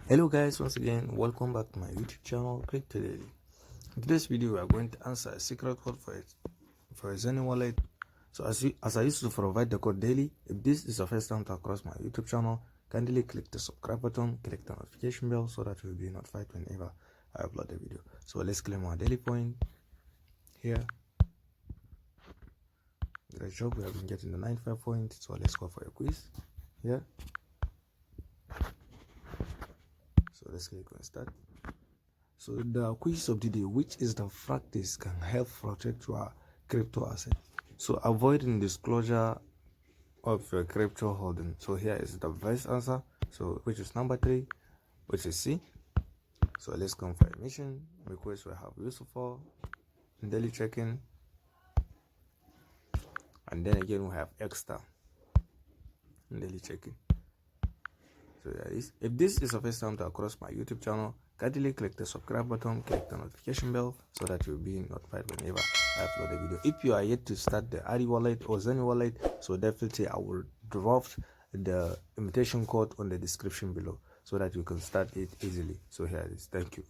Hello guys, once again welcome back to my YouTube channel Crypto Daily. In today's video we are going to answer a secret code for a XENEA wallet. So as I used to provide the code daily, if this is the first time to across my YouTube channel, kindly click the subscribe button, click the notification bell so that you'll be notified whenever I upload a video. So let's claim our daily point here. Great job, we have been getting the 95 points. So let's go for a quiz here. So let's click on start. So the quiz of the day, which is the practice can help protect your crypto asset. So avoiding disclosure of your crypto holding. So here is the best answer. So which is number 3, which is C. So let's confirm mission request. We have useful daily checking, and then again we have extra daily checking. So that is, if this is the first time to across my YouTube channel, kindly click the subscribe button, click the notification bell so that you'll be notified whenever I upload a video. If you are yet to start the XENEA wallet or XENEA wallet, so definitely I will drop the invitation code on the description below so that you can start it easily. So here it is. Thank you.